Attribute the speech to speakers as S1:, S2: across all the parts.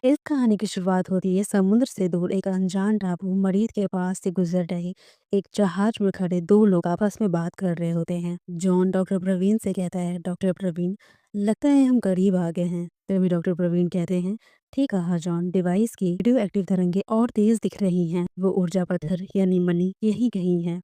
S1: इस कहानी की शुरुआत होती है समुद्र से दूर एक अनजान टापू मरीज के पास से गुजर रहे एक जहाज में खड़े दो लोग आपस में बात कर रहे होते हैं। जॉन डॉक्टर प्रवीण से कहता है, डॉक्टर प्रवीण, लगता है हम करीब आ गए हैं। तभी डॉक्टर प्रवीण कहते हैं, ठीक कहा जॉन, डिवाइस की रेडियो एक्टिव तरंगे और तेज दिख रही हैं। वो ऊर्जा पत्थर यानी मनी यही कहीं है।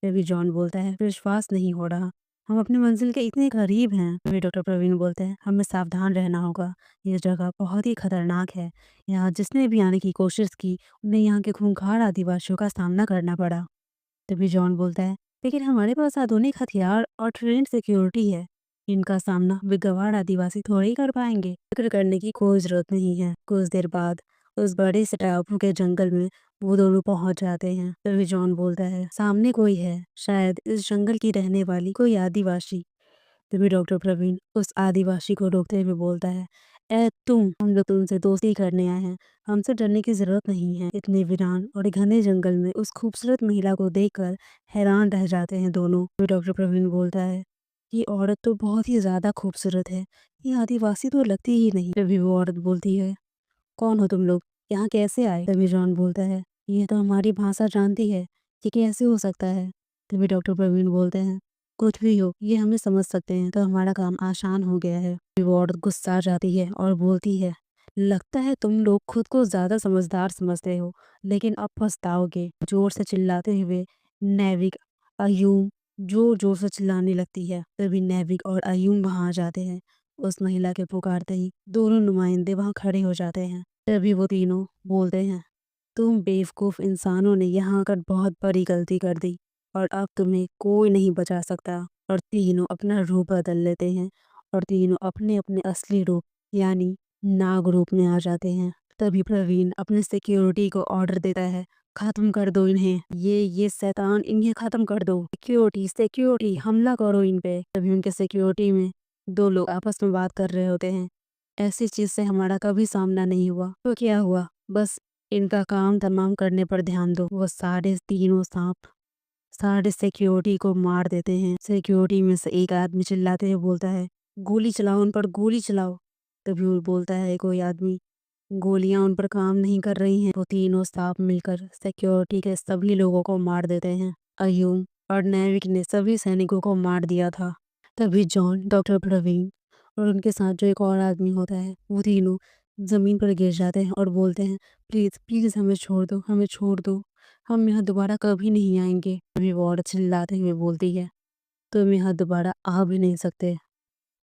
S1: तभी जॉन बोलता है, विश्वास नहीं हो रहा, हम अपनी मंजिल के इतने करीब हैं। तभी डॉक्टर प्रवीण बोलते हैं, हमें सावधान रहना होगा, ये जगह बहुत ही खतरनाक है। यहाँ जिसने भी आने की कोशिश की उन्हें यहाँ के खूंखार आदिवासियों का सामना करना पड़ा। तभी जॉन बोलता है, लेकिन हमारे पास आधुनिक हथियार और ट्रेन सिक्योरिटी है, इनका सामना बेगवार आदिवासी थोड़े ही कर पाएंगे। फिक्र करने की कोई जरूरत नहीं है। कुछ देर बाद उस बड़े से टापू के जंगल में वो दोनों पहुंच जाते हैं। तभी जॉन बोलता है, सामने कोई है, शायद इस जंगल की रहने वाली कोई आदिवासी। तभी डॉक्टर प्रवीण उस आदिवासी को रोकते हुए बोलता है, ए तुम, हम लोग तुमसे दोस्ती करने आए हैं, हमसे डरने की जरूरत नहीं है। इतने वीरान और घने जंगल में उस खूबसूरत महिला को देखकर हैरान रह जाते हैं दोनों। फिर डॉक्टर प्रवीण बोलता है, ये औरत तो बहुत ही ज्यादा खूबसूरत है, ये आदिवासी तो लगती ही नहीं। तभी वो औरत बोलती है, कौन हो तुम लोग, यहाँ कैसे आए? तभी जॉन बोलता है, ये तो हमारी भाषा जानती है, ये कैसे हो सकता है? तभी डॉक्टर प्रवीण बोलते हैं, कुछ भी हो, ये हमें समझ सकते हैं तो हमारा काम आसान हो गया है। फिर वो औरत गुस्सा जाती है और बोलती है, लगता है तुम लोग खुद को ज्यादा समझदार समझते हो, लेकिन अब पछताओगे। जोर से चिल्लाते हुए नेविक अयूम जोर जोर से चिल्लाने लगती है। तभी नेविक और अयूम वहां आ जाते हैं। उस महिला के पुकारते ही दोनों नुमाइंदे वहां खड़े हो जाते हैं। तभी वो तीनों बोलते हैं, तुम बेवकूफ इंसानों ने यहाँ आकर बहुत बड़ी गलती कर दी और अब तुम्हें कोई नहीं बचा सकता। और तीनों अपना रूप बदल लेते हैं और तीनों अपने अपने असली रूप यानी नाग रूप में आ जाते हैं। तभी प्रवीण अपने सिक्योरिटी को ऑर्डर देता है, खत्म कर दो इन्हें, ये शैतान, इन्हें खत्म कर दो। सिक्योरिटी सिक्योरिटी, हमला करो इन पे। तभी उनके सिक्योरिटी में दो लोग आपस में बात कर रहे होते हैं, ऐसी चीज से हमारा कभी सामना नहीं हुआ, तो क्या हुआ, बस इनका काम तमाम करने पर ध्यान दो। वो सारे तीनों सांप सारे सिक्योरिटी को मार देते हैं। सिक्योरिटी में से एक आदमी चिल्लाते हुए बोलता है, गोली चलाओ उन पर, गोली चलाओ। तभी वो बोलता है कोई आदमी, गोलियां उन पर काम नहीं कर रही हैं। तो तीनों सांप मिलकर सिक्योरिटी के सभी लोगों को मार देते हैं। अयूम और नेविक ने सभी सैनिकों को मार दिया था। तभी जॉन, डॉक्टर प्रवीण और उनके साथ जो एक और आदमी होता है, वो तीनों जमीन पर गिर जाते हैं और बोलते हैं, प्लीज प्लीज हमें छोड़ दो, हमें छोड़ दो, हम यहाँ दोबारा कभी नहीं आएंगे। तभी वो औरत चिल्लाते हुए बोलती है, तुम यहाँ दोबारा आ भी नहीं सकते,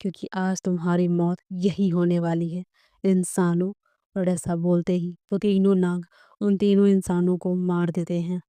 S1: क्योंकि आज तुम्हारी मौत यही होने वाली है, इंसानों। और ऐसा बोलते ही वो तीनों नाग उन तीनों इंसानों को मार देते हैं।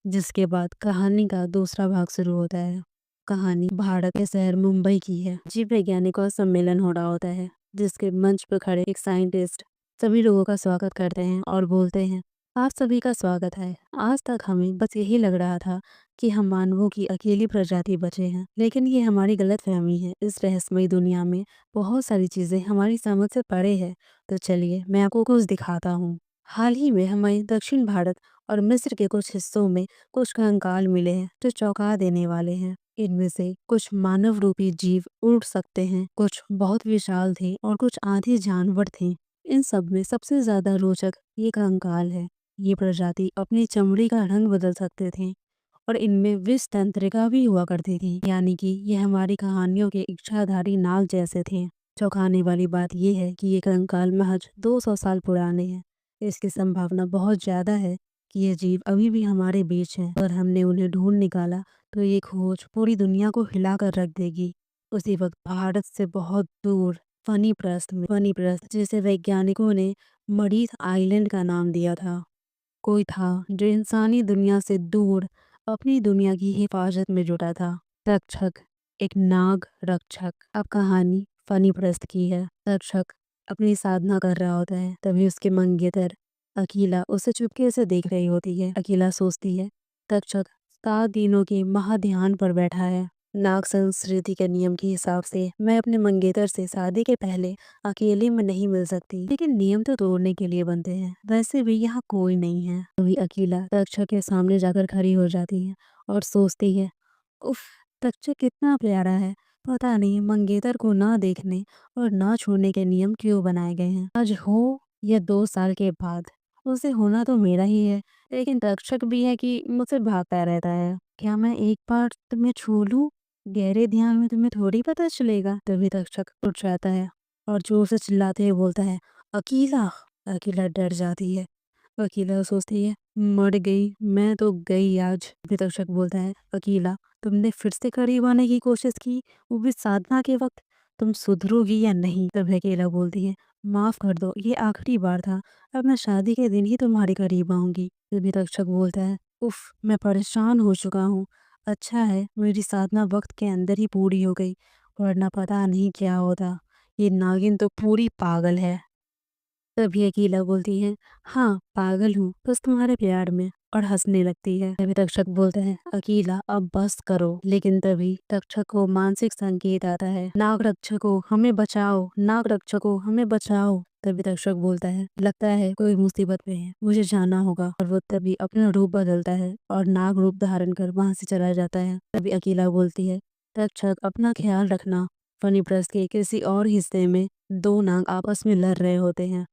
S1: जिसके बाद कहानी का दूसरा भाग शुरू होता है। कहानी भारत के शहर मुंबई की है। जीव वैज्ञानिकों का सम्मेलन हो रहा होता है, जिसके मंच पर खड़े एक साइंटिस्ट सभी लोगों का स्वागत करते हैं और बोलते हैं, आप सभी का स्वागत है। आज तक हमें बस यही लग रहा था कि हम मानवों की अकेली प्रजाति बचे हैं, लेकिन ये हमारी गलतफहमी है। इस रहस्यमयी दुनिया में बहुत सारी चीजें हमारी समझ से परे है। तो चलिए मैं आपको कुछ दिखाता हूँ। हाल ही में हमें दक्षिण भारत और मिस्र के कुछ हिस्सों में कुछ कंकाल मिले हैं जो चौंका देने वाले हैं। इनमें से कुछ मानव रूपी जीव उड़ सकते हैं, कुछ बहुत विशाल थे और कुछ आधे जानवर थे। इन सब में सबसे ज्यादा रोचक ये कंकाल है। ये प्रजाति अपनी चमड़ी का रंग बदल सकते थे और इनमें विष तंत्रिका भी हुआ करती थी, यानी कि ये हमारी कहानियों के इच्छाधारी नाग जैसे थे। चौंकाने वाली बात यह है कि ये कंकाल महज 200 साल पुराने हैं। इसकी संभावना बहुत ज्यादा है कि ये जीव अभी भी हमारे बीच हैं। अगर हमने उन्हें ढूंढ निकाला तो ये खोज पूरी दुनिया को हिला कर रख देगी। उसी वक्त भारत से बहुत दूर फनी प्रस्थ जिसे वैज्ञानिकों ने मरीथ आइलैंड का नाम दिया था, कोई था जो इंसानी दुनिया से दूर अपनी दुनिया की हिफाजत में जुटा था। रक्षक, एक नाग रक्षक। अब कहानी फनी प्रस्त की है। रक्षक अपनी साधना कर रहा होता है, तभी उसके मंगेतर अकीला उसे चुपके से देख रही होती है। अकीला सोचती है, रक्षक 7 दिनों के महाध्यान पर बैठा है। नाग संस्कृति के नियम के हिसाब से मैं अपने मंगेतर से शादी के पहले अकेले में नहीं मिल सकती, लेकिन नियम तो तोड़ने के लिए बनते हैं। वैसे भी यहाँ कोई नहीं है। तभी अकेला तक्षक के सामने जाकर खड़ी हो जाती है और सोचती है, उफ, तक्षक कितना प्यारा है। पता नहीं मंगेतर को ना देखने और ना छूने के नियम क्यों बनाए गए हैं। आज हो या 2 साल के बाद? उसे होना तो मेरा ही है, लेकिन तक्षक भी है कि मुझसे भागता रहता है। क्या मैं एक बार तुम्हें छू लूँ? गहरे ध्यान में तुम्हें थोड़ी पता चलेगा। तभी तक्षक उठ जाता है और जोर से चिल्लाते हुए बोलता है, अकीला। अकीला डर जाती है। अकीला सोचती है, मर गई, मैं तो गई आज। तभी तक्षक बोलता है, अकीला, तुमने फिर से करीब आने की कोशिश की, वो भी साधना के वक्त। तुम सुधरोगी या नहीं? तभी अकेला बोलती है, माफ कर दो, ये आखिरी बार था। अब मैं शादी के दिन ही तुम्हारे करीब आऊंगी। तभी तक्षक बोलता है, उफ, मैं परेशान हो चुका हूँ। अच्छा है मेरी साधना वक्त के अंदर ही पूरी हो गई, वरना पता नहीं क्या होता। ये नागिन तो पूरी पागल है। तभी अकेला बोलती है, हाँ पागल हूँ बस तुम्हारे प्यार में, और हंसने लगती है। तभी तक्षक बोलता है, अकेला अब बस करो। लेकिन तभी तक्षक को मानसिक संकेत आता है, नाग रक्षको हमें बचाओ, नाग रक्षको हमें बचाओ। तभी तक्षक बोलता है, लगता है कोई मुसीबत में है, मुझे जाना होगा। और वो तभी अपना रूप बदलता है और नाग रूप धारण कर वहां से चला जाता है। तभी अकेला बोलती है, तक्षक अपना ख्याल रखना। फनीप्रस्थ के किसी और हिस्से में 2 नाग आपस में लड़ रहे होते हैं,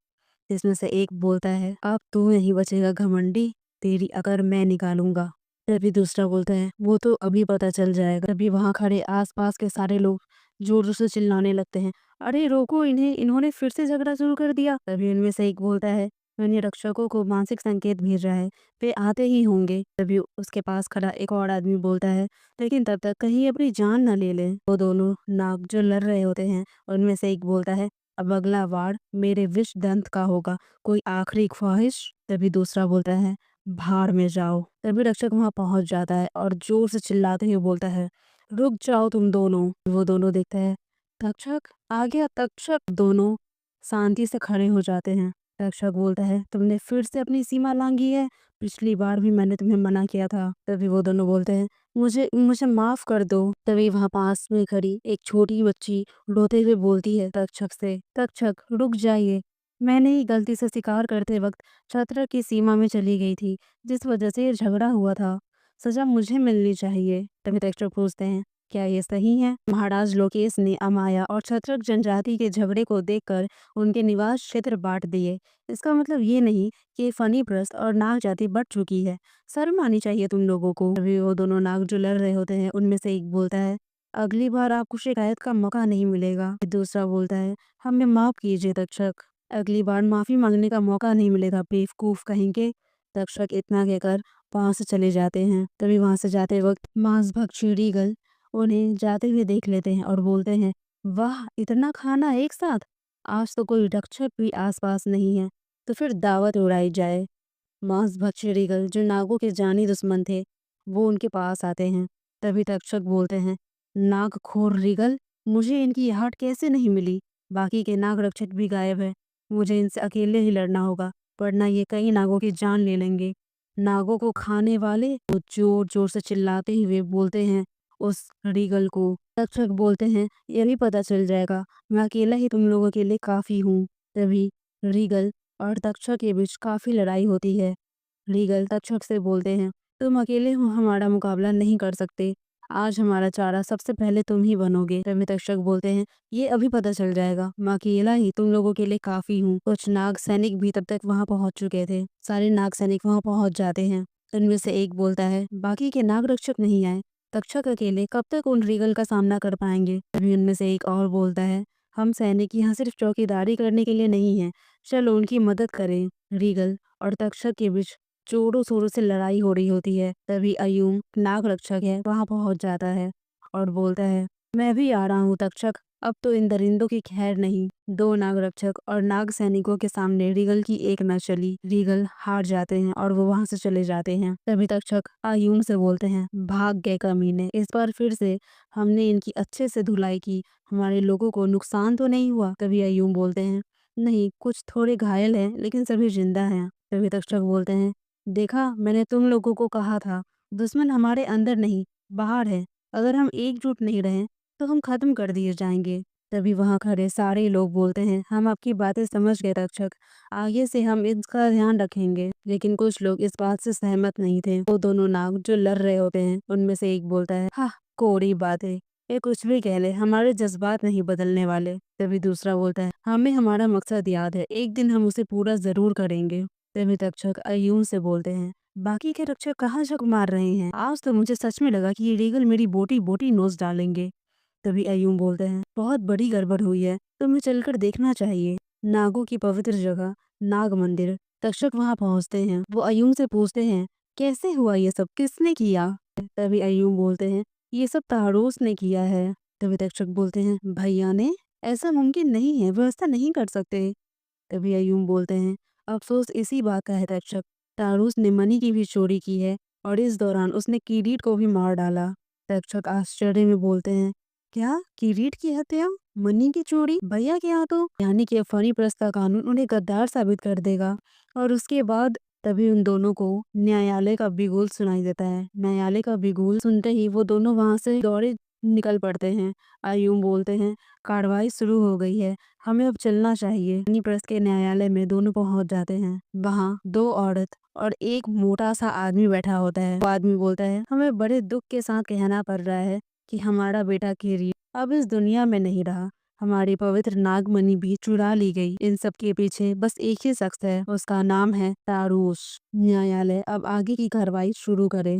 S1: जिसमें से एक बोलता है, अब तू नहीं बचेगा घमंडी, तेरी अगर मैं निकालूंगा। तभी दूसरा बोलता है, वो तो अभी पता चल जाएगा। तभी वहां खड़े आसपास के सारे लोग जोर जोर से चिल्लाने लगते हैं, अरे रोको इन्हें, इन्होंने फिर से झगड़ा शुरू कर दिया। तभी उनमें से एक बोलता है, मैंने रक्षकों को मानसिक संकेत भेजा है, वे आते ही होंगे। तभी उसके पास खड़ा एक और आदमी बोलता है, लेकिन तब तक कहीं अपनी जान न ले लें। वो दोनों नाग जो लड़ रहे होते हैं, उनमें से एक बोलता है, अब अगला वार मेरे विष दंत का होगा, कोई आखिरी ख्वाहिश? तभी दूसरा बोलता है, भाड़ में जाओ। तभी रक्षक वहां पहुंच जाता है और जोर से चिल्लाते हुए बोलता है, रुक जाओ तुम दोनों। वो दोनों देखते हैं, तक्षक आ गया तक्षक। दोनों शांति से खड़े हो जाते हैं। तक्षक बोलता है, तुमने फिर से अपनी सीमा लांघी है, पिछली बार भी मैंने तुम्हें मना किया था। तभी वो दोनों बोलते हैं, मुझे मुझे माफ कर दो। तभी वहां पास में खड़ी एक छोटी बच्ची रोते हुए बोलती है तक्षक से, तक्षक रुक जाइए, मैंने ही गलती से शिकार करते वक्त छत्र की सीमा में चली गई थी, जिस वजह से ये झगड़ा हुआ था। सजा मुझे मिलनी चाहिए। तभी तक्षक पूछते हैं, क्या ये सही है? महाराज लोकेश ने अमाया और छत्रक जनजाति के झगड़े को देखकर उनके निवास क्षेत्र बांट दिए। इसका मतलब ये नहीं कि फनीप्रस्थ और नाग जाति बढ़ चुकी है। शर्म आनी चाहिए तुम लोगों को। तभी वो दोनों नाग जो लड़ रहे होते हैं, उनमें से एक बोलता है, अगली बार आपको शिकायत का मौका नहीं मिलेगा। दूसरा बोलता है, हमें माफ कीजिए तक्षक, अगली बार माफी मांगने का मौका नहीं मिलेगा, बेवकूफ कहेंगे। तक्षक इतना कहकर वहां से चले जाते हैं। तभी वहां से जाते वक्त मांस भक्षी रीगल उन्हें जाते हुए देख लेते हैं और बोलते हैं, वाह इतना खाना एक साथ, आज तो कोई रक्षक भी आसपास नहीं है, तो फिर दावत उड़ाई जाए। मांसभक्षी रीगल जो नागों के जानी दुश्मन थे, वो उनके पास आते हैं। तभी तक्षक बोलते हैं, नागखोर रीगल, मुझे इनकी आहट कैसे नहीं मिली? बाकी के नाग रक्षक भी गायब है, मुझे इनसे अकेले ही लड़ना होगा, वरना ये कई नागों की जान ले लेंगे। नागों को खाने वाले, वो जोर जोर से चिल्लाते हुए बोलते हैं उस रीगल को। तक्षक बोलते हैं, ये भी पता चल जाएगा, मैं अकेला ही तुम लोगों के लिए काफी हूँ। तभी रीगल और तक्षक के बीच काफी लड़ाई होती है। रीगल तक्षक से बोलते हैं, तुम अकेले हो हमारा मुकाबला नहीं कर सकते, आज हमारा चारा सबसे पहले तुम ही बनोगे। तभी तक्षक बोलते हैं, ये अभी पता चल जाएगा, मैं अकेला ही तुम लोगों के लिए काफी हूँ। कुछ नाग सैनिक भी तब तक वहां पहुंच चुके थे। सारे नाग सैनिक वहां पहुंच जाते हैं। उनमें से एक बोलता है, बाकी के नाग रक्षक नहीं आए, तक्षक अकेले कब तक उन रीगल का सामना कर पाएंगे। तभी उनमें से एक और बोलता है, हम सैनिक यहाँ सिर्फ चौकीदारी करने के लिए नहीं है, चलो उनकी मदद करें। रीगल और तक्षक के बीच जोरों शोरों से लड़ाई हो रही होती है। तभी अयूम नाग रक्षक है वहां पहुंच जाता है और बोलता है, मैं भी आ रहा हूँ तक्षक, अब तो इन दरिंदों की खैर नहीं। 2 नाग रक्षक और नाग सैनिकों के सामने रीगल की एक न चली। रीगल हार जाते हैं और वो वहां से चले जाते हैं। तभी तक्षक अयूम से बोलते हैं, भाग गए कमीने, इस बार फिर से हमने इनकी अच्छे से धुलाई की, हमारे लोगों को नुकसान तो नहीं हुआ। तभी अयूम बोलते हैं, नहीं, कुछ थोड़े घायल हैं लेकिन सभी जिंदा हैं। तभी तक्षक बोलते हैं, देखा मैंने तुम लोगों को कहा था, दुश्मन हमारे अंदर नहीं बाहर है, अगर हम एकजुट नहीं रहे तो हम खत्म कर दिए जाएंगे। तभी वहां खड़े सारे लोग बोलते हैं, हम आपकी बातें समझ गए तक्षक, आगे से हम इसका ध्यान रखेंगे। लेकिन कुछ लोग इस बात से सहमत नहीं थे। वो दोनों नाग जो लड़ रहे होते हैं, उनमें से एक बोलता है, हाँ कोरी बातें, ये कुछ भी कह ले, हमारे जज्बात नहीं बदलने वाले। तभी दूसरा बोलता है, हमें हमारा मकसद याद है, एक दिन हम उसे पूरा जरूर करेंगे। तभी तक्षक अय्यून से बोलते हैं, बाकी के रक्षक कहाँ झक मार रहे हैं? आज तो मुझे सच में लगा कि ये रीगल मेरी बोटी बोटी नोच डालेंगे। तभी अय्यून बोलते हैं, बहुत बड़ी गड़बड़ हुई है, तुम्हें चलकर देखना चाहिए। नागों की पवित्र जगह नाग मंदिर। तक्षक वहां पहुंचते हैं। वो अय्यून से पूछते हैं, कैसे हुआ ये सब, किसने किया? तभी अय्यून बोलते हैं, ये सब तारोस ने किया है। तभी तक्षक बोलते हैं, भैया ने? ऐसा मुमकिन नहीं है, वो ऐसा नहीं कर सकते। तभी अय्यूम बोलते हैं, अफसोस इसी बात का है तक्षक, तारूस ने मणि की भी चोरी की है और इस दौरान उसने किरीट को भी मार डाला। तक्षक आश्चर्य में बोलते हैं, क्या किरीट की हत्या, मणि की चोरी, भैया के हाथों? यानी कि फणिप्रस्थ का कानून उन्हें गद्दार साबित कर देगा। और उसके बाद तभी उन दोनों को न्यायालय का बिगुल सुनाई देता है। न्यायालय का बिगुल सुनते ही वो दोनों वहां से दौड़े निकल पड़ते हैं। अय्यूम बोलते हैं, कार्रवाई शुरू हो गई है, हमें अब चलना चाहिए। फणिप्रस्थ के न्यायालय में दोनों पहुंच जाते हैं। वहाँ दो औरत और एक मोटा सा आदमी बैठा होता है। वो आदमी बोलता है, हमें बड़े दुख के साथ कहना पड़ रहा है कि हमारा बेटा किरीट अब इस दुनिया में नहीं रहा। हमारी पवित्र नागमणि भी चुरा ली गई। इन सब के पीछे बस एक ही शख्स है, उसका नाम है तारूस। न्यायालय अब आगे की कार्रवाई शुरू करे।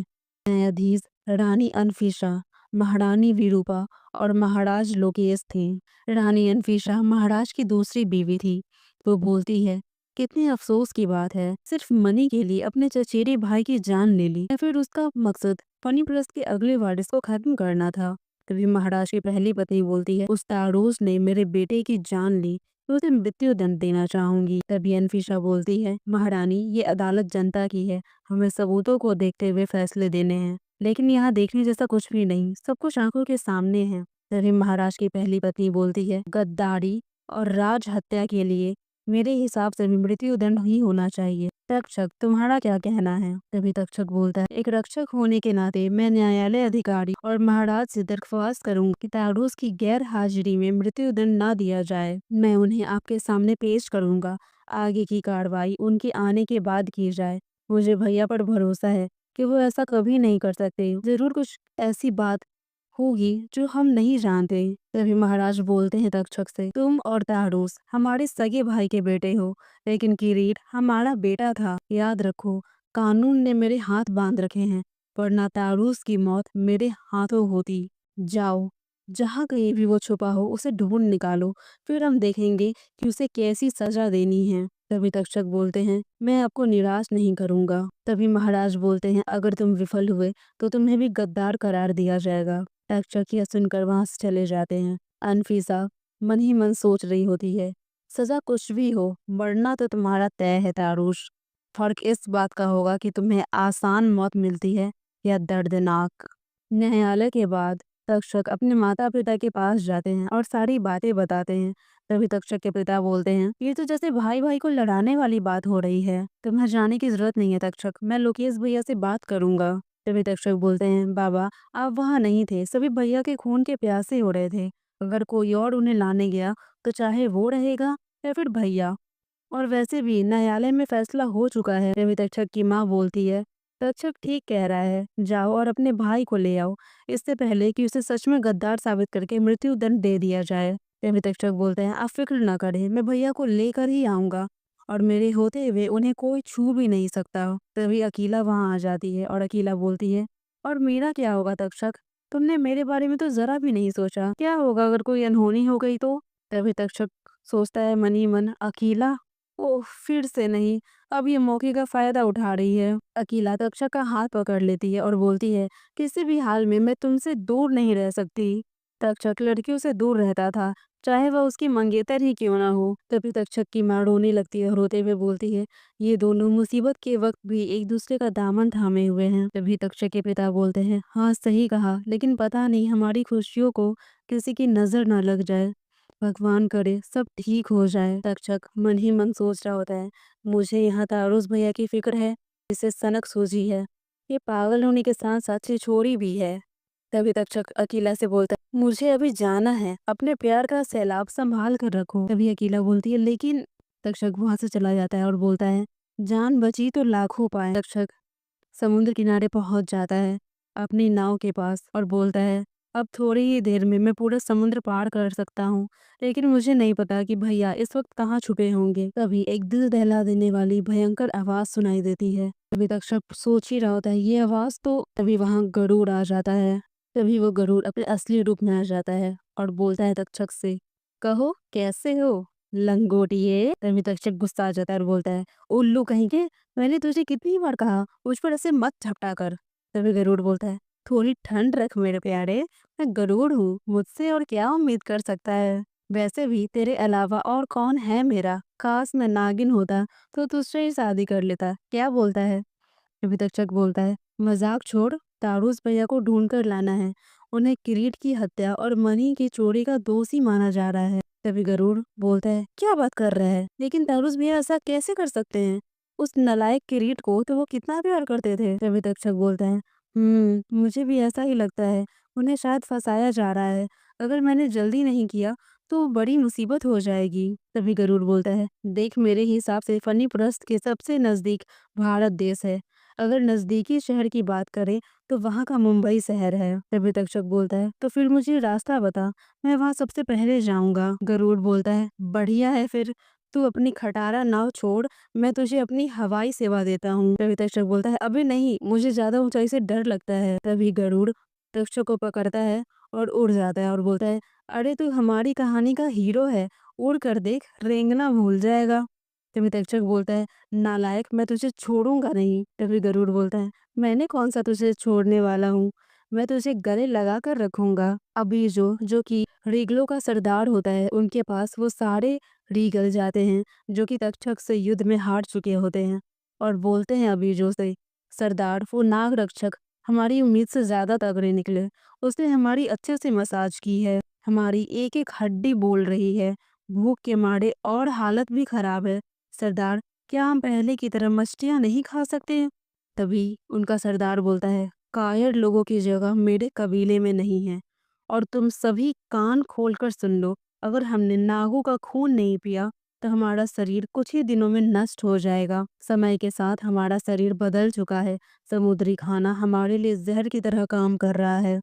S1: न्यायाधीश रानी अनफिशा, महारानी विरूपा और महाराज लोकेश थे। रानी अनफिशा महाराज की दूसरी बीवी थी। वो बोलती है, कितने अफसोस की बात है, सिर्फ मनी के लिए अपने चचेरे भाई की जान ले ली। या फिर उसका मकसद फणिप्रस्थ के अगले वारिस को खत्म करना था। तभी महाराज की पहली पत्नी बोलती है, उस तारोस ने मेरे बेटे की जान ली, तो उसे मृत्यु दंड देना चाहूंगी। तभी अनफिशा बोलती है, महारानी ये अदालत जनता की है, हमें सबूतों को देखते हुए फैसले देने हैं। लेकिन यहाँ देखने जैसा कुछ भी नहीं, सब कुछ आंखों के सामने है। तभी महाराज की पहली पत्नी बोलती है, गद्दारी और राज हत्या के लिए मेरे हिसाब से भी मृत्यु दंड ही होना चाहिए। तक्षक, तुम्हारा क्या कहना है? तभी तक्षक बोलता है, एक रक्षक होने के नाते मैं न्यायालय अधिकारी और महाराज से दरख्वास्त करूंगा कि तारूस की गैर हाजिरी में मृत्यु दंड न दिया जाए। मैं उन्हें आपके सामने पेश करूंगा। आगे की कार्रवाई उनके आने के बाद की जाए। मुझे भैया पर भरोसा है कि वो ऐसा कभी नहीं कर सकते। जरूर कुछ ऐसी बात होगी जो हम नहीं जानते। तभी महाराज बोलते हैं तक्षक से, तुम और तारूस हमारे सगे भाई के बेटे हो, लेकिन किरीट हमारा बेटा था। याद रखो, कानून ने मेरे हाथ बांध रखे हैं, वरना तारूस की मौत मेरे हाथों होती। जाओ, जहाँ कहीं भी वो छुपा हो उसे ढूंढ निकालो, फिर हम देखेंगे कि उसे कैसी सजा देनी है। तभी तक्षक बोलते हैं, मैं आपको निराश नहीं करूंगा। तभी महाराज बोलते हैं, अगर तुम विफल हुए तो तुम्हें भी गद्दार करार दिया जाएगा। तक्षक यह सुनकर वहां से चले जाते हैं। अनफीसा मन ही मन सोच रही होती है, सजा कुछ भी हो, मरना तो तुम्हारा तय है तारूश। फर्क इस बात का होगा कि तुम्हें आसान मौत मिलती है या दर्दनाक। न्यायालय के बाद तक्षक अपने माता पिता के पास जाते हैं और सारी बातें बताते हैं। तभी तक्षक के पिता बोलते हैं, ये तो जैसे भाई भाई को लड़ाने वाली बात हो रही है, तुम्हें जाने की जरूरत नहीं है तक्षक, मैं लोकेश भैया से बात करूंगा। तभी तक्षक बोलते हैं, बाबा आप वहाँ नहीं थे, सभी भैया के खून के प्यासे हो रहे थे। अगर कोई और उन्हें लाने गया तो चाहे वो रहेगा या फिर भैया, और वैसे भी न्यायालय में फैसला हो चुका है। तभी तक्षक की माँ बोलती है, तक्षक ठीक कह रहा है, जाओ और अपने भाई को ले आओ, इससे पहले कि उसे सच में गद्दार साबित करके मृत्यु दंड दे दिया जाए। तभी तक्षक बोलते हैं, आप फिक्र न करें, मैं भैया को लेकर ही आऊंगा और मेरे होते हुए उन्हें कोई छू भी नहीं सकता। तभी अकीला वहां आ जाती है और अकीला बोलती है, और मेरा क्या होगा तक्षक, तुमने मेरे बारे में तो जरा भी नहीं सोचा, क्या होगा अगर कोई अनहोनी हो गई तो? तभी तक्षक सोचता है मन ही मन, अकीला, ओह फिर से नहीं, अब ये मौके का फायदा उठा रही है। अकीला तक्षक का हाथ पकड़ लेती है और बोलती है, किसी भी हाल में मैं तुमसे दूर नहीं रह सकती। तक्षक लड़कियों से दूर रहता था, चाहे वह उसकी मंगेतर ही क्यों ना हो। तभी तक्षक की माँ रोने लगती है और रोते हुए बोलती है, ये दोनों मुसीबत के वक्त भी एक दूसरे का दामन थामे हुए हैं। तभी तक्षक के पिता बोलते हैं, हाँ सही कहा, लेकिन पता नहीं हमारी खुशियों को किसी की नजर न लग जाए। भगवान करे सब ठीक हो जाए। तक्षक मन ही मन सोच रहा होता है, मुझे यहाँ तारुस भैया की फिक्र है, इसे सनक सूझी है, ये पागल होने के साथ साथ छिछोरी भी है। तभी तक्षक अकीला से बोलता है, मुझे अभी जाना है, अपने प्यार का सैलाब संभाल कर रखो। तभी अकीला बोलती है, लेकिन तक्षक वहां से चला जाता है और बोलता है, जान बची तो लाखों पाए। तक्षक समुद्र किनारे पहुंच जाता है अपनी नाव के पास और बोलता है, अब थोड़ी ही देर में मैं पूरा समुद्र पार कर सकता हूँ, लेकिन मुझे नहीं पता कि भैया इस वक्त कहाँ छुपे होंगे। तभी एक दिल दहला देने वाली भयंकर आवाज सुनाई देती है। तभी तक्षक सोच ही रहा होता है ये आवाज तो। तभी वहां गरुड़ आ जाता है। तभी वो गरुड़ अपने असली रूप में आ जाता है और बोलता है तक्षक से, कहो कैसे हो लंगोटिए। तभी तक्षक गुस्सा आ जाता है और बोलता है, उल्लू कहीं के, मैंने तुझे कितनी बार कहा मुझ पर ऐसे मत झपटा कर। तभी गरुड़ बोलता है, थोड़ी ठंड रख मेरे प्यारे, मैं गरुड़ हूँ, मुझसे और क्या उम्मीद कर सकता है। वैसे भी तेरे अलावा और कौन है मेरा, काश मैं नागिन होता तो तुझसे ही शादी कर लेता, क्या बोलता है। अभी तक चक बोलता है, मजाक छोड़, तारूस भैया को ढूंढ कर लाना है। उन्हें किरीट की हत्या और मणि की चोरी का दोषी माना जा रहा है। तभी गरुड़ बोलता है, क्या बात कर रहा है, लेकिन तारूस भैया ऐसा कैसे कर सकते हैं। उस नलायक किरीट को तो वो कितना प्यार करते थे। तभी तक्षक बोलता है, मुझे भी ऐसा ही लगता है, उन्हें शायद फंसाया जा रहा है। अगर मैंने जल्दी नहीं किया तो बड़ी मुसीबत हो जाएगी। तभी गरुड़ बोलता है, देख मेरे हिसाब से फनीप्रस्थ के सबसे नजदीक भारत देश है। अगर नजदीकी शहर की बात करें तो वहाँ का मुंबई शहर है। तभी तक्षक बोलता है, तो फिर मुझे रास्ता बता, मैं वहाँ सबसे पहले जाऊंगा। गरुड़ बोलता है, बढ़िया है, फिर तू अपनी खटारा नाव छोड़, मैं तुझे अपनी हवाई सेवा देता हूँ। तभी तक्षक बोलता है, अबे नहीं, मुझे ज्यादा ऊंचाई से डर लगता है। तभी गरुड़ तक्षक को पकड़ता है और उड़ जाता है और बोलता है, अरे तू हमारी कहानी का हीरो है, उड़ कर देख, रेंगना भूल जाएगा। तभी तक्षक बोलता है, नालायक, मैं तुझे छोड़ूंगा नहीं। तभी गरुड़ बोलता है, मैंने कौन सा तुझे छोड़ने वाला हूँ, मैं तुझे गले लगा कर रखूंगा। अभी जो कि रीगलों का सरदार होता है, उनके पास वो सारे रीगल जाते हैं जो कि तक्षक से युद्ध में हार चुके होते हैं और बोलते हैं अबीजो से, सरदार वो नाग रक्षक हमारी उम्मीद से ज्यादा तगड़े निकले, उसने हमारी अच्छे से मसाज की है, हमारी एक एक हड्डी बोल रही है, भूख के मारे और हालत भी खराब है। सरदार, क्या हम पहले की तरह मछलियाँ नहीं खा सकते? तभी उनका सरदार बोलता है, कायर लोगों की जगह मेरे कबीले में नहीं है, और तुम सभी कान खोलकर सुन लो, अगर हमने नागों का खून नहीं पिया तो हमारा शरीर कुछ ही दिनों में नष्ट हो जाएगा। समय के साथ हमारा शरीर बदल चुका है, समुद्री खाना हमारे लिए जहर की तरह काम कर रहा है।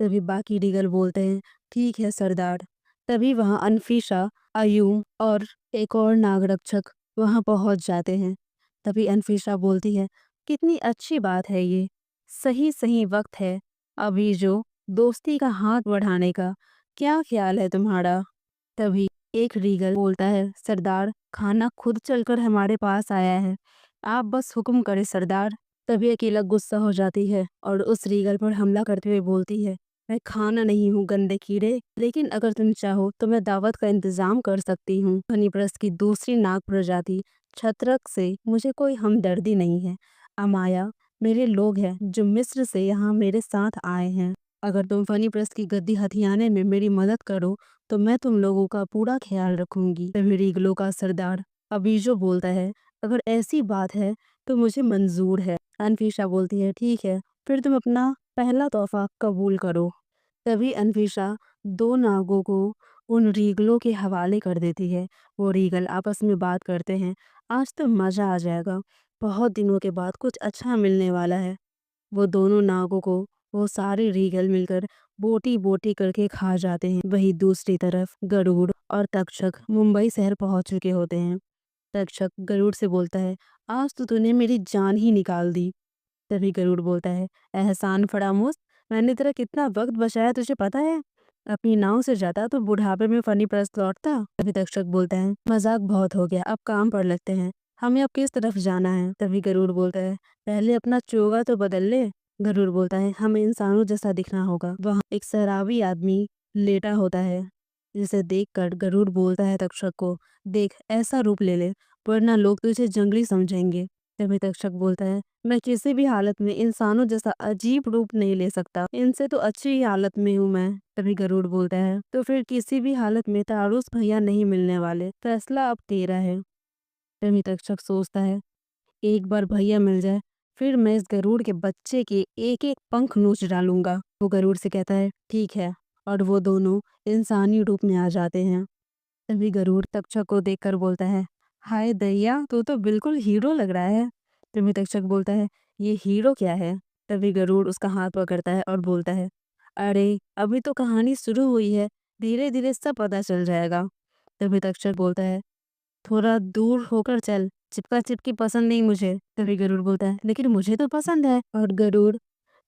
S1: तभी बाकी रीगल बोलते हैं, ठीक है सरदार। तभी वहाँ अनफीशा, अयूम और एक और नागरक्षक वहाँ पहुँच जाते हैं। तभी अनफीशा बोलती है, कितनी अच्छी बात है ये, सही सही वक्त है अभी जो दोस्ती का हाथ बढ़ाने का, क्या ख्याल है तुम्हारा। तभी एक रीगल बोलता है, सरदार खाना खुद चलकर हमारे पास आया है, आप बस हुक्म करें सरदार। तभी अकेला गुस्सा हो जाती है और उस रीगल पर हमला करते हुए बोलती है, मैं खाना नहीं हूँ गंदे कीड़े, लेकिन अगर तुम चाहो तो मैं दावत का इंतजाम कर सकती हूँ। फनीप्रस्थ की दूसरी नाग प्रजाति छत्रक से मुझे कोई हमदर्दी नहीं है। अमाया मेरे लोग हैं जो मिस्र से यहाँ मेरे साथ आए हैं। अगर तुम फनीप्रस्थ की गद्दी हथियाने में मेरी मदद करो तो मैं तुम लोगों का पूरा ख्याल रखूंगी। तभी रीगलों का सरदार अबीजो बोलता है, अगर ऐसी बात है तो मुझे मंजूर है। अनफीशा बोलती है, ठीक है, फिर तुम अपना पहला तोहफा कबूल करो। तभी अनफीशा दो नागों को उन रीगलों के हवाले कर देती है। वो रीगल आपस में बात करते हैं, आज तो मजा आ जाएगा, बहुत दिनों के बाद कुछ अच्छा मिलने वाला है। वो दोनों नागों को वो सारे रीगल मिलकर बोटी बोटी करके खा जाते हैं। वहीं दूसरी तरफ गरुड़ और तक्षक मुंबई शहर पहुंच चुके होते हैं। तक्षक गरुड़ से बोलता है, आज तो तूने मेरी जान ही निकाल दी। तभी गरुड़ बोलता है, एहसान फरामोश, मैंने तेरा कितना वक्त बचाया तुझे पता है, अपनी नाव से जाता तो बुढ़ापे में फनी प्रस्त लौटता। तभी तक्षक बोलता है, मजाक बहुत हो गया, अब काम पर लगते हैं, हमें अब किस तरफ जाना है। तभी गरुड़ बोलता है, पहले अपना चोगा तो बदल ले। गरुड़ बोलता है, हमें इंसानों जैसा दिखना होगा। वहाँ एक शराबी आदमी लेटा होता है, जिसे देखकर गरुड़ बोलता है तक्षक को, देख ऐसा रूप ले ले, वरना लोग तुझे जंगली समझेंगे। तभी तक्षक बोलता है, मैं किसी भी हालत में इंसानों जैसा अजीब रूप नहीं ले सकता, इनसे तो अच्छी ही हालत में हूँ मैं। तभी गरुड़ बोलता है, तो फिर किसी भी हालत में तारूस भैया नहीं मिलने वाले, फैसला अब तेरा है। तभी तक्षक सोचता है, एक बार भैया मिल जाए फिर मैं इस गरुड़ के बच्चे के एक एक पंख नोच डालूंगा। वो गरुड़ से कहता है, ठीक है, और वो दोनों इंसानी रूप में आ जाते हैं। तभी गरुड़ तक्षक को देखकर बोलता है, हाय दैया, तू तो बिल्कुल हीरो लग रहा है। तभी तक्षक बोलता है, ये हीरो क्या है। तभी गरुड़ उसका हाथ पकड़ता है और बोलता है, अरे अभी तो कहानी शुरू हुई है, धीरे धीरे सब पता चल जाएगा। तभी तक्षक बोलता है, थोड़ा दूर होकर चल, चिपका चिपकी पसंद नहीं मुझे। तभी गरुड़ बोलता है, लेकिन मुझे तो पसंद है। और गरुड़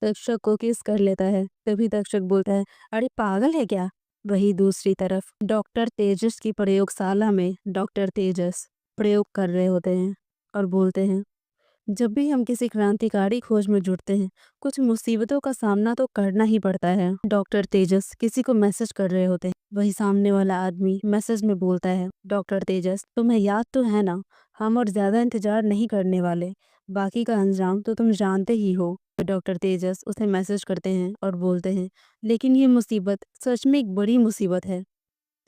S1: तक्षक को किस कर लेता है। तभी तक्षक बोलता है, अरे पागल है क्या। वही दूसरी तरफ डॉक्टर तेजस की प्रयोगशाला में डॉक्टर तेजस प्रयोग कर रहे होते हैं और बोलते हैं, जब भी हम किसी क्रांतिकारी खोज में जुटते हैं, कुछ मुसीबतों का सामना तो करना ही पड़ता है। डॉक्टर तेजस किसी को मैसेज कर रहे होते हैं। वही सामने वाला आदमी मैसेज में बोलता है, डॉक्टर तेजस तुम्हें याद तो है ना, हम और ज्यादा इंतजार नहीं करने वाले, बाकी का अंजाम तो तुम जानते ही हो। तो डॉक्टर तेजस उसे मैसेज करते हैं और बोलते हैं, लेकिन ये मुसीबत सच में एक बड़ी मुसीबत है।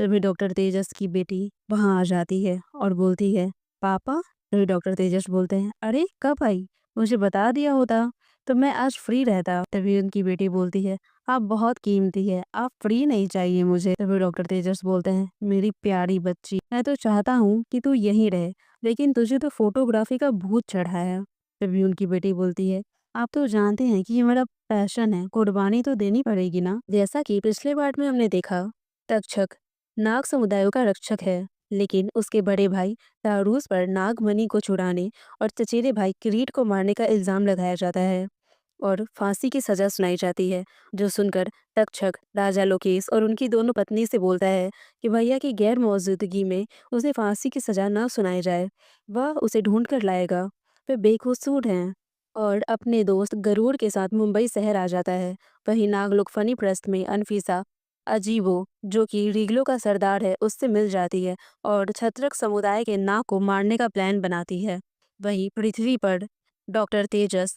S1: तभी डॉक्टर तेजस की बेटी वहां आ जाती है और बोलती है, पापा। तभी डॉक्टर तेजस बोलते हैं, अरे कब आई, मुझे बता दिया होता तो मैं आज फ्री रहता। तभी उनकी बेटी बोलती है, आप बहुत कीमती है, आप फ्री नहीं चाहिए मुझे। तभी डॉक्टर तेजस बोलते हैं, मेरी प्यारी बच्ची, मैं तो चाहता हूँ कि तू यहीं रहे, लेकिन तुझे तो फोटोग्राफी का भूत चढ़ा है। तभी उनकी बेटी बोलती है, आप तो जानते हैं कि ये मेरा पैशन है, कुर्बानी तो देनी पड़ेगी ना। जैसा कि पिछले पार्ट में हमने देखा, तक्षक नाग समुदायों का रक्षक है, लेकिन उसके बड़े भाई तारूस पर नागमणि को चुराने और चचेरे भाई किरीट को मारने का इल्जाम लगाया जाता है और फांसी की सजा सुनाई जाती है। जो सुनकर तक्षक राजा लोकेश और उनकी दोनों पत्नी से बोलता है कि भैया की गैर मौजूदगी में उसे फांसी की सजा न सुनाई जाए, वह उसे ढूंढ कर लाएगा। वे बेकसूर हैं और अपने दोस्त गरुड़ के साथ मुंबई शहर आ जाता है। वहीं नागलोक फनी प्रस्थ में अनफीसा अजीबो, जो कि रीगलो का सरदार है, उससे मिल जाती है और छत्रक समुदाय के नाग को मारने का प्लान बनाती है। वहीं पृथ्वी पर डॉक्टर तेजस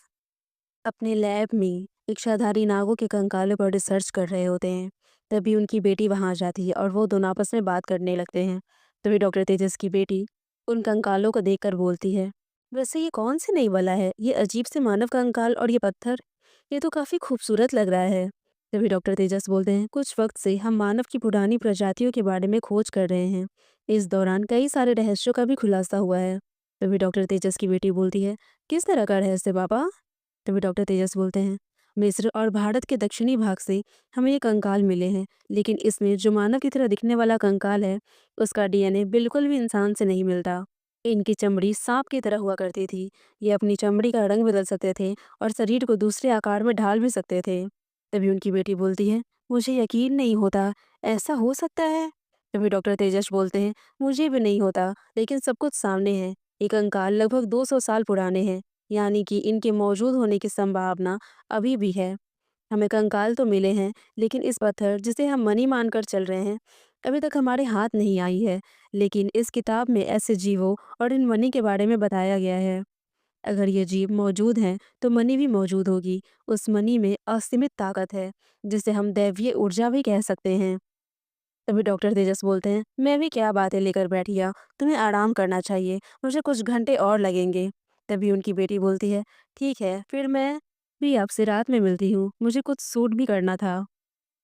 S1: अपने लैब में इच्छाधारी नागों के कंकालों पर रिसर्च कर रहे होते हैं। तभी उनकी बेटी वहां आ जाती है और वो दोनों आपस में बात करने लगते हैं। तभी डॉक्टर तेजस की बेटी उन कंकालों को देखकर बोलती है, वैसे ये कौन सी नई बला है, ये अजीब से मानव कंकाल और ये पत्थर, ये तो काफी खूबसूरत लग रहा है। तभी डॉक्टर तेजस बोलते हैं, कुछ वक्त से हम मानव की पुरानी प्रजातियों के बारे में खोज कर रहे हैं। इस दौरान कई सारे रहस्यों का भी खुलासा हुआ है। तभी डॉक्टर तेजस की बेटी बोलती है, किस तरह का रहस्य पापा। तभी डॉक्टर तेजस बोलते हैं, मिस्र और भारत के दक्षिणी भाग से हमें ये कंकाल मिले हैं, लेकिन इसमें जो मानव की तरह दिखने वाला कंकाल है, उसका डीएनए बिल्कुल भी इंसान से नहीं मिलता। इनकी चमड़ी सांप की तरह हुआ करती थी। ये अपनी चमड़ी का रंग बदल सकते थे और शरीर को दूसरे आकार में ढाल भी सकते थे। तभी उनकी बेटी बोलती है, मुझे यकीन नहीं होता, ऐसा हो सकता है। तभी डॉक्टर तेजस बोलते हैं, मुझे भी नहीं होता, लेकिन सब कुछ सामने है। ये कंकाल लगभग 200 साल पुराने हैं, यानी कि इनके मौजूद होने की संभावना अभी भी है। हमें कंकाल तो मिले हैं, लेकिन इस पत्थर जिसे हम मनी मानकर चल रहे हैं, अभी तक हमारे हाथ नहीं आई है। लेकिन इस किताब में ऐसे जीवों और इन मनी के बारे में बताया गया है। अगर ये जीव मौजूद हैं, तो मनी भी मौजूद होगी। उस मनी में असीमित ताकत है, जिसे हम दैवीय ऊर्जा भी कह सकते हैं। तभी डॉक्टर तेजस बोलते हैं, मैं भी क्या बातें लेकर बैठी आ, तुम्हें आराम करना चाहिए, मुझे कुछ घंटे और लगेंगे। तभी उनकी बेटी बोलती है, ठीक है, फिर मैं भी आपसे रात में मिलती हूँ, मुझे कुछ सूट भी करना था।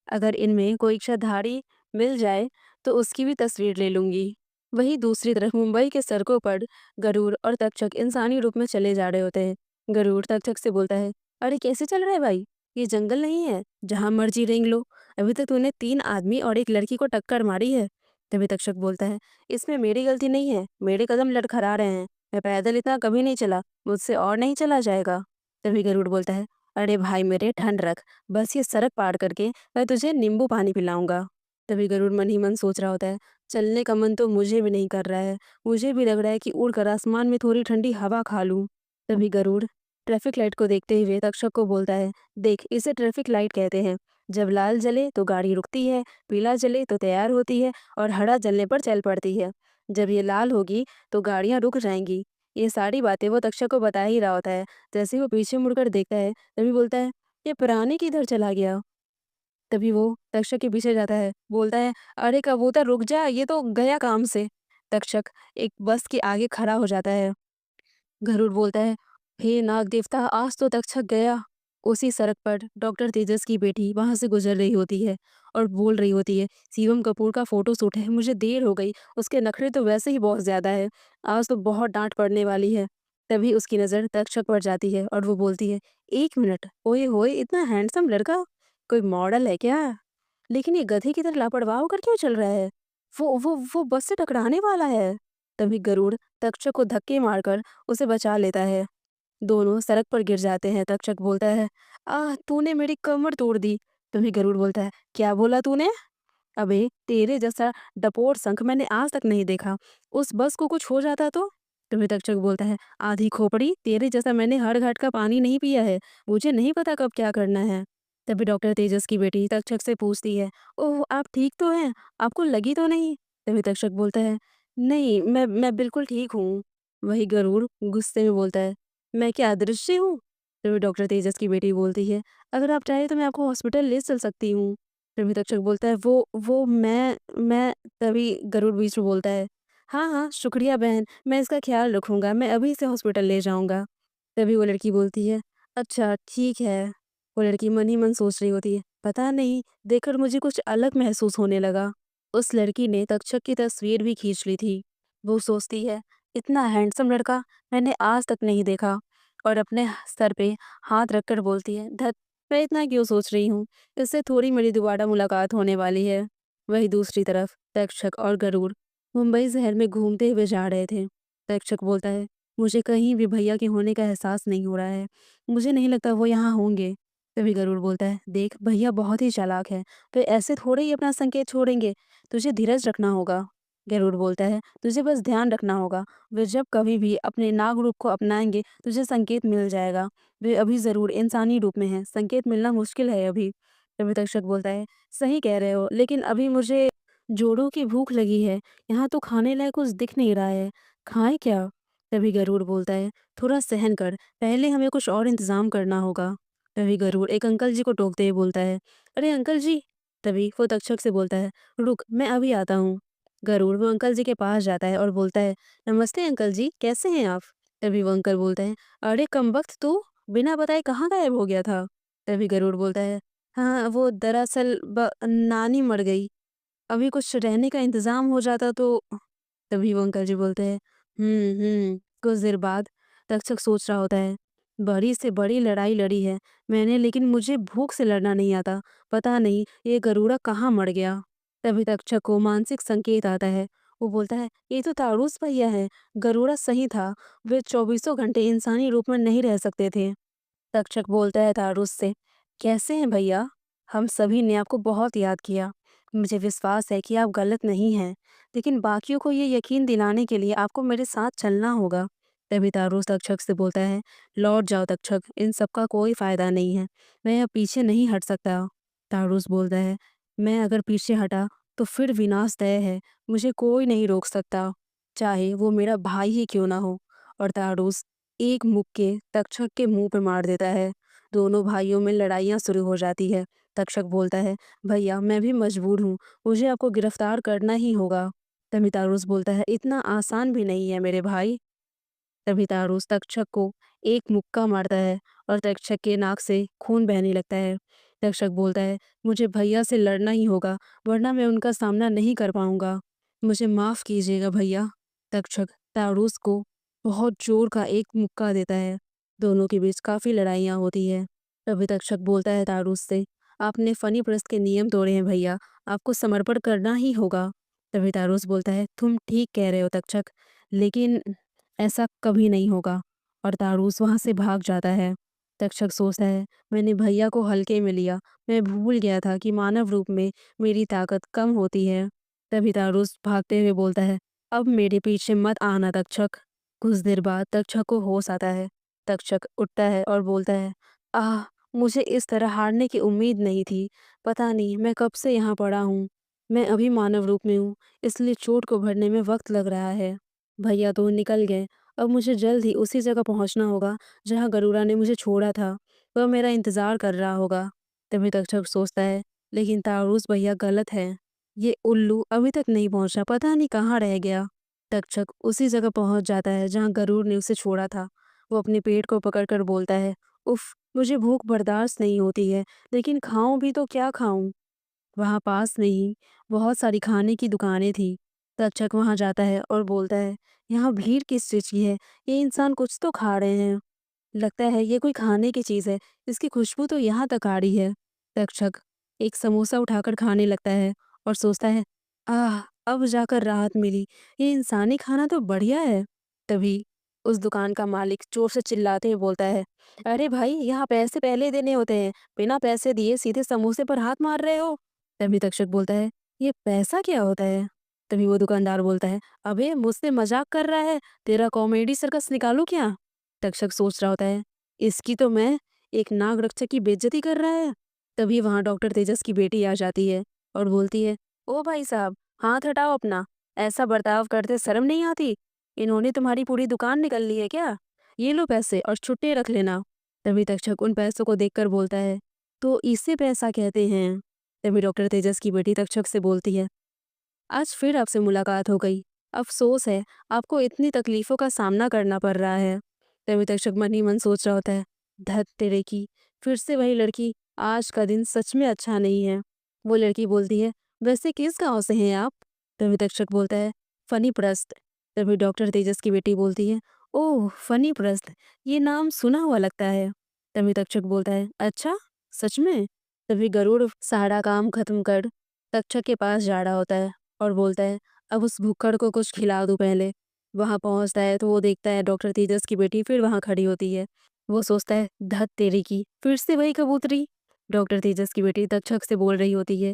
S1: अगर इनमें कोई इच्छाधारी मिल जाए तो उसकी भी तस्वीर ले लूंगी। वहीं दूसरी तरफ मुंबई के सड़कों पर गरुड़ और तक्षक इंसानी रूप में चले जा रहे होते हैं। गरुड़ तक्षक से बोलता है, अरे कैसे चल रहा है भाई, ये जंगल नहीं है जहां मर्जी रेंग लो, अभी तक तूने 3 आदमी और एक लड़की को टक्कर मारी है। तभी तक्षक बोलता है, इसमें मेरी गलती नहीं है, मेरे कदम लड़खड़ा रहे हैं, मैं पैदल इतना कभी नहीं चला, मुझसे और नहीं चला जाएगा। तभी गरुड़ बोलता है, अरे भाई मेरे ठंड रख, बस ये सड़क पार करके मैं तुझे नींबू पानी पिलाऊंगा। तभी गरुड़ मन ही मन सोच रहा होता है, चलने का मन तो मुझे भी नहीं कर रहा है, मुझे भी लग रहा है कि उड़कर आसमान में थोड़ी ठंडी हवा खा लूं। तभी गरुड़ ट्रैफिक लाइट को देखते हुए तक्षक को बोलता है, देख इसे ट्रैफिक लाइट कहते हैं, जब लाल जले तो गाड़ी रुकती है, पीला जले तो तैयार होती है और हरा जलने पर चल पड़ती है। जब ये लाल होगी तो गाड़ियां रुक जाएंगी। ये सारी बातें वो तक्षक को बता ही रहा होता है। जैसे ही वो पीछे मुड़कर देखता है, तभी बोलता है, ये पुराने किधर चला गया। तभी वो तक्षक के पीछे जाता है, बोलता है, अरे कबूतर रुक जा, ये तो गया काम से। तक्षक एक बस के आगे खड़ा हो जाता है। गरुड़ बोलता है, हे नाग देवता, आज तो तक्षक गया। उसी सड़क पर डॉक्टर तेजस की बेटी वहां से गुजर रही होती है और बोल रही होती है, शिवम कपूर का फोटो शूट है, मुझे देर हो गई, उसके नखरे तो वैसे ही बहुत ज्यादा है, आज तो बहुत डांट पड़ने वाली है। तभी उसकी नजर तक्षक पर जाती है और वो बोलती है, 1 मिनट, ओए होए इतना हैंडसम लड़का, कोई मॉडल है क्या? लेकिन ये गधे की तरह लापरवाह होकर क्यों चल रहा है? वो बस से टकराने वाला है। तभी गरुड़ तक्षक को धक्के मारकर उसे बचा लेता है। दोनों सड़क पर गिर जाते हैं। तक्षक बोलता है, आह तूने मेरी कमर तोड़ दी। तभी गरुड़ बोलता है, क्या बोला तूने? अबे तेरे जैसा डपोर शंख मैंने आज तक नहीं देखा। उस बस को कुछ हो जाता तो? तुम्हें तक्षक बोलता है, आधी खोपड़ी तेरे जैसा मैंने हर घाट का पानी नहीं पिया है। मुझे नहीं पता कब क्या करना है। तभी डॉक्टर तेजस की बेटी तक्षक से पूछती है, ओह आप ठीक तो हैं? आपको लगी तो नहीं? तभी तक्षक बोलता है, नहीं मैं बिल्कुल ठीक हूँ। वही गरुड़ गुस्से में बोलता है, मैं क्या अदृश्य हूँ? तभी डॉक्टर तेजस की बेटी बोलती है, अगर आप चाहे तो मैं आपको हॉस्पिटल ले चल सकती हूँ। तभी तक्षक बोलता है, वो मैं तभी गरुड़ बीच में बोलता है, हाँ हाँ शुक्रिया बहन, मैं इसका ख्याल रखूंगा, मैं अभी इसे हॉस्पिटल ले जाऊंगा। तभी वो लड़की बोलती है, अच्छा ठीक है। वो लड़की मन ही मन सोच रही होती है, पता नहीं देखकर मुझे कुछ अलग महसूस होने लगा। उस लड़की ने तक्षक की तस्वीर भी खींच ली थी। वो सोचती है, इतना हैंडसम लड़का मैंने आज तक नहीं देखा। और अपने सर पे हाथ रखकर बोलती है, धत मैं इतना क्यों सोच रही हूँ, इससे थोड़ी मेरी दोबारा मुलाकात होने वाली है। वहीं दूसरी तरफ तक्षक और गरुड़ मुंबई शहर में घूमते हुए जा रहे थे। तक्षक बोलता है, मुझे कहीं भी भैया के होने का एहसास नहीं हो रहा है। मुझे नहीं लगता वो यहाँ होंगे। तभी गरुड़ बोलता है, देख भैया बहुत ही चालाक है, वे ऐसे थोड़े ही अपना संकेत छोड़ेंगे। तुझे धीरज रखना होगा। गरुड़ बोलता है, तुझे बस ध्यान रखना होगा। वे जब कभी भी अपने नाग रूप को अपनाएंगे तुझे संकेत मिल जाएगा। वे अभी जरूर इंसानी रूप में हैं, संकेत मिलना मुश्किल है अभी। तभी तक्षक बोलता है, सही कह रहे हो, लेकिन अभी मुझे जोड़ों की भूख लगी है। यहाँ तो खाने लायक कुछ दिख नहीं रहा है, खाएं क्या? तभी गरुड़ बोलता है, थोड़ा सहन कर, पहले हमें कुछ और इंतजाम करना होगा। तभी गरुड़ एक अंकल जी को टोकते हुए बोलता है, अरे अंकल जी। तभी वो तक्षक से बोलता है, रुक मैं अभी आता हूँ। गरुड़ वो अंकल जी के पास जाता है और बोलता है, नमस्ते अंकल जी, कैसे हैं आप? तभी वो अंकल बोलता है, अरे कमबख्त तू बिना बताए कहाँ गायब हो गया था? तभी गरुड़ बोलता है, हाँ वो दरअसल नानी मर गई, अभी कुछ रहने का इंतजाम हो जाता तो। तभी वो अंकल जी बोलते हैं, कुछ देर बाद तक्षक सोच रहा होता है, बड़ी से बड़ी लड़ाई लड़ी है मैंने, लेकिन मुझे भूख से लड़ना नहीं आता। पता नहीं ये गरुड़ा कहाँ मर गया। तभी तक्षक को मानसिक संकेत आता है। वो बोलता है, ये तो तारूस भैया है, गरुड़ा सही था, वे चौबीसों घंटे इंसानी रूप में नहीं रह सकते थे। तक्षक बोलता है तारुस से, कैसे हैं भैया? हम सभी ने आपको बहुत याद किया। मुझे विश्वास है कि आप गलत नहीं हैं, लेकिन बाकियों को ये यकीन दिलाने के लिए आपको मेरे साथ चलना होगा। तभी तारुस तक्षक से बोलता है, लौट जाओ तक्षक, इन सब का कोई फायदा नहीं है, मैं अब पीछे नहीं हट सकता। तारुस बोलता है, मैं अगर पीछे हटा तो फिर विनाश तय है, मुझे कोई नहीं रोक सकता, चाहे वो मेरा भाई ही क्यों ना हो। और तारुस एक मुक्के तक्षक के मुंह पे मार देता है। दोनों भाइयों में लड़ाइयाँ शुरू हो जाती है। तक्षक बोलता है, भैया मैं भी मजबूर हूँ, मुझे आपको गिरफ्तार करना ही होगा। तभी तारुस बोलता है, इतना आसान भी नहीं है मेरे भाई। तभी तारुस तक्षक को एक मुक्का मारता है और तक्षक के नाक से खून बहने लगता है। तक्षक बोलता है, मुझे भैया से लड़ना ही होगा, वरना मैं उनका सामना नहीं कर पाऊंगा। मुझे माफ कीजिएगा भैया। तक्षक तारुस को बहुत जोर का एक मुक्का देता है। दोनों के बीच काफी लड़ाइयाँ होती है। तभी तक्षक बोलता है तारुस से, आपने फनी प्रस्थ के नियम तोड़े हैं भैया, आपको समर्पण करना ही होगा। तभी तारुस बोलता है, तुम ठीक कह रहे हो तक्षक, लेकिन ऐसा कभी नहीं होगा। और तारूस वहां से भाग जाता है। तक्षक सोचता है, मैंने भैया को हल्के में लिया, मैं भूल गया था कि मानव रूप में मेरी ताकत कम होती है। तभी तारूस भागते हुए बोलता है, अब मेरे पीछे मत आना तक्षक। कुछ देर बाद तक्षक को होश आता है। तक्षक उठता है और बोलता है, आह मुझे इस तरह हारने की उम्मीद नहीं थी। पता नहीं मैं कब से यहाँ पड़ा हूँ। मैं अभी मानव रूप में हूँ, इसलिए चोट को भरने में वक्त लग रहा है। भैया तो निकल गए, अब मुझे जल्द ही उसी जगह पहुंचना होगा जहां गरुड़ा ने मुझे छोड़ा था। वह मेरा इंतजार कर रहा होगा। तभी तक्षक सोचता है, लेकिन तारूस भैया गलत है, ये उल्लू अभी तक नहीं पहुंचा, पता नहीं कहाँ रह गया। तक्षक उसी जगह पहुंच जाता है जहां गरुड़ ने उसे छोड़ा था। वो अपने पेट को पकड़कर बोलता है, उफ मुझे भूख बर्दाश्त नहीं होती है, लेकिन खाऊं भी तो क्या खाऊं? वहाँ पास में ही बहुत सारी खाने की दुकानें थी। तक्षक वहाँ जाता है और बोलता है, यहाँ भीड़ किस चीज़ की है? ये इंसान कुछ तो खा रहे हैं। लगता है ये कोई खाने की चीज़ है, इसकी खुशबू तो यहाँ तक आ रही है। तक्षक एक समोसा उठाकर खाने लगता है और सोचता है, आह, अब जाकर राहत मिली। ये इंसानी खाना तो बढ़िया है। तभी उस दुकान का मालिक जोर से चिल्लाते हुए बोलता है, अरे भाई, यहाँ पैसे पहले देने होते हैं, बिना पैसे दिए सीधे समोसे पर हाथ मार रहे हो। तभी तक्षक बोलता है, ये पैसा क्या होता है? तभी वो दुकानदार बोलता है, अबे मुझसे मजाक कर रहा है, तेरा कॉमेडी सर्कस निकालू क्या? तक्षक सोच रहा होता है, इसकी तो मैं एक नाग रक्षक की बेइज्जती कर रहा है। तभी वहां डॉक्टर तेजस की बेटी आ जाती है और बोलती है, ओ भाई साहब, हाथ हटाओ अपना। ऐसा बर्ताव करते शर्म नहीं आती? इन्होंने तुम्हारी पूरी दुकान निकल ली है क्या? ये लो पैसे और छुट्टे रख लेना। तभी तक्षक उन पैसों को देखकर बोलता है, तो इसे पैसा कहते हैं? तभी डॉक्टर तेजस की बेटी तक्षक से बोलती है, आज फिर आपसे मुलाकात हो गई। अफसोस है, आपको इतनी तकलीफों का सामना करना पड़ रहा है। तभी तक्षक मन ही मन सोच रहा होता है, धत तेरे की, फिर से वही लड़की। आज का दिन सच में अच्छा नहीं है। वो लड़की बोलती है, वैसे किस गांव से हैं आप? तभी तक्षक बोलता है, फनी प्रस्त। तभी डॉक्टर तेजस की बेटी बोलती है, ओह फनी प्रस्त, ये नाम सुना हुआ लगता है। तभी तक्षक बोलता है, अच्छा, सच में? तभी गरुड़ सारा काम खत्म कर तक्षक के पास जा रहा होता है और बोलता है, अब उस भुक्कड़ को कुछ खिला दूं पहले। वहां पहुंचता है तो वो देखता है डॉक्टर तेजस की बेटी फिर वहां खड़ी होती है। वो सोचता है, धत तेरी की, फिर से वही कबूतरी। डॉक्टर तेजस की बेटी तक्षक से बोल रही होती है,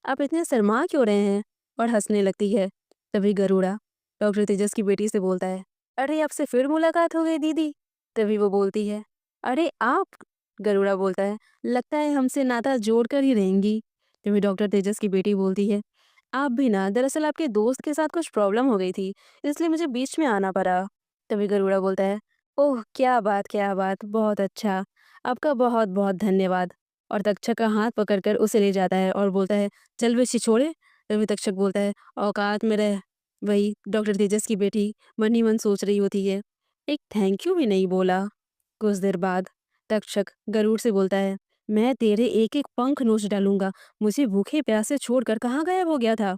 S1: आप इतने शर्मा क्यों रहे हैं? और हंसने लगती है। तभी गरुड़ा डॉक्टर तेजस की बेटी से बोलता है, अरे आपसे फिर मुलाकात हो गई दीदी। तभी वो बोलती है, अरे आप? गरुड़ा बोलता है, लगता है हमसे नाता जोड़कर ही रहेंगी। तभी डॉक्टर तेजस की बेटी बोलती है, आप भी ना, दरअसल आपके दोस्त के साथ कुछ प्रॉब्लम हो गई थी, इसलिए मुझे बीच में आना पड़ा। तभी गरुड़ा बोलता है, ओह क्या बात, बहुत अच्छा, आपका बहुत बहुत धन्यवाद। और तक्षक का हाथ पकड़कर उसे ले जाता है और बोलता है, चल वे छिछोड़े। तभी तक्षक बोलता है, औकात में रह। वही डॉक्टर तेजस की बेटी मन ही मन सोच रही होती है, एक थैंक यू भी नहीं बोला। कुछ देर बाद तक्षक गरुड़ से बोलता है, मैं तेरे एक एक पंख नोच डालूंगा, मुझे भूखे प्यासे छोड़कर कहाँ गायब हो गया था?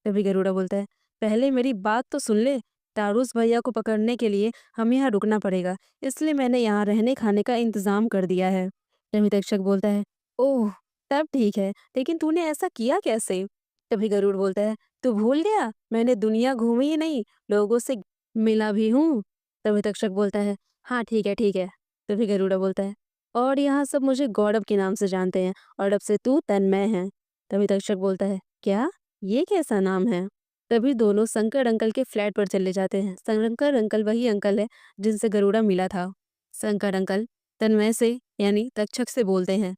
S1: तभी गरुड़ा बोलता है, पहले मेरी बात तो सुन ले। तारूस भैया को पकड़ने के लिए हमें यहाँ रुकना पड़ेगा, इसलिए मैंने यहाँ रहने खाने का इंतजाम कर दिया है। तभी तक्षक बोलता है, ओह, तब ठीक है, लेकिन तूने ऐसा किया कैसे? तभी गरुड़ बोलता है, तू भूल गया, मैंने दुनिया घूमी ही नहीं, लोगों से मिला भी हूँ। तभी तक्षक बोलता है, हाँ ठीक है ठीक है। तभी गरुड़ा बोलता है, और यहाँ सब मुझे गौरव के नाम से जानते हैं, और अब से तू तन्मय है। तभी तक्षक बोलता है, क्या? ये कैसा नाम है? तभी दोनों शंकर अंकल के फ्लैट पर चले जाते हैं। शंकर अंकल वही अंकल है जिनसे गरुड़ा मिला था। शंकर अंकल तन्मय से यानी तक्षक से बोलते हैं,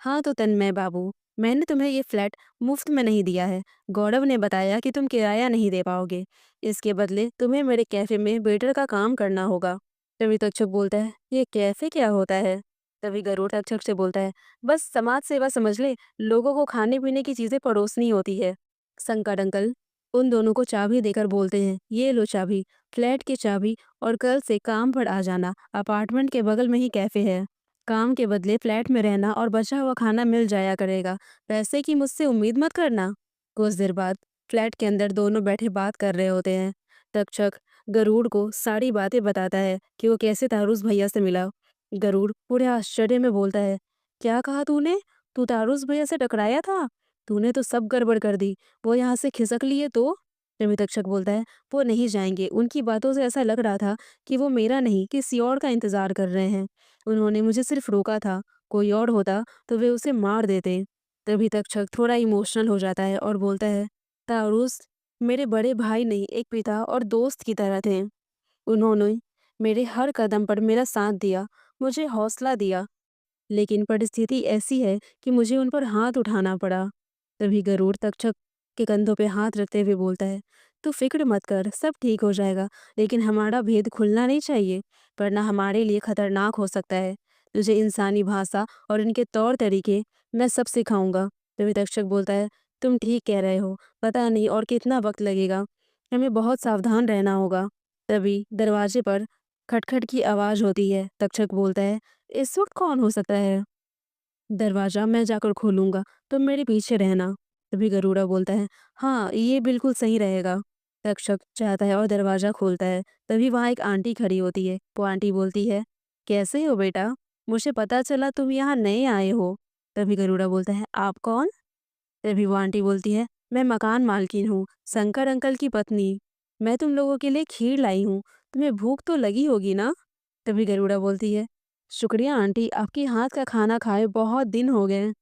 S1: हाँ तो तन्मय बाबू, मैंने तुम्हें ये फ्लैट मुफ्त में नहीं दिया है। गौरव ने बताया कि तुम किराया नहीं दे पाओगे, इसके बदले तुम्हें मेरे कैफे में वेटर का काम करना होगा। तभी तक्षक बोलता है, ये कैफे क्या होता है? तभी गरुड़ तक्षक से बोलता है, बस समाज सेवा समझ ले, लोगों को खाने पीने की चीजें परोसनी होती है। शंकर अंकल उन दोनों को चाबी देकर बोलते हैं, ये लो चाबी, फ्लैट की चाबी, और कल से काम पर आ जाना। अपार्टमेंट के बगल में ही कैफे है। काम के बदले फ्लैट में रहना और बचा हुआ खाना मिल जाया करेगा। पैसे की मुझसे उम्मीद मत करना। कुछ देर बाद फ्लैट के अंदर दोनों बैठे बात कर रहे होते हैं। तक्षक गरुड़ को सारी बातें बताता है कि वो कैसे तारूस भैया से मिला। गरुड़ पूरे आश्चर्य में बोलता है, क्या कहा तूने? तू तारूस भैया से टकराया था? तूने तो सब गड़बड़ कर दी। वो यहाँ से खिसक लिए तो? तभी तक्षक बोलता है, वो नहीं जाएंगे। उनकी बातों से ऐसा लग रहा था कि वो मेरा नहीं किसी और का इंतजार कर रहे हैं। उन्होंने मुझे सिर्फ रोका था, कोई और होता तो वे उसे मार देते। तभी तक्षक थोड़ा इमोशनल हो जाता है और बोलता है, तारूस मेरे बड़े भाई नहीं, एक पिता और दोस्त की तरह थे। उन्होंने मेरे हर कदम पर मेरा साथ दिया, मुझे हौसला दिया, लेकिन परिस्थिति ऐसी है कि मुझे उन पर हाथ उठाना पड़ा। तभी गरुड़ तक्षक के कंधों पे हाथ रखते हुए बोलता है, तू फिक्र मत कर, सब ठीक हो जाएगा, लेकिन हमारा भेद खुलना नहीं चाहिए, वरना हमारे लिए खतरनाक हो सकता है। तुझे इंसानी भाषा और इनके तौर तरीके मैं सब सिखाऊंगा। तभी तक्षक बोलता है, तुम ठीक कह रहे हो, पता नहीं और कितना वक्त लगेगा, हमें बहुत सावधान रहना होगा। तभी दरवाजे पर खटखट की आवाज होती है। तक्षक बोलता है, इस वक्त कौन हो सकता है? दरवाजा मैं जाकर खोलूंगा, तुम मेरे पीछे रहना। तभी गरुड़ा बोलता है, हाँ ये बिल्कुल सही रहेगा। तक्षक जाता है और दरवाजा खोलता है। तभी वहां एक आंटी खड़ी होती है। वो आंटी बोलती है, कैसे हो बेटा? मुझे पता चला तुम यहाँ नए आए हो। तभी गरुड़ा बोलता है, आप कौन? तभी वो आंटी बोलती है, मैं मकान मालकिन हूँ, शंकर अंकल की पत्नी। मैं तुम लोगों के लिए खीर लाई हूँ, तुम्हें भूख तो लगी होगी ना? तभी गरुड़ा बोलती है, शुक्रिया आंटी, आपके हाथ का खाना खाए बहुत दिन हो गए।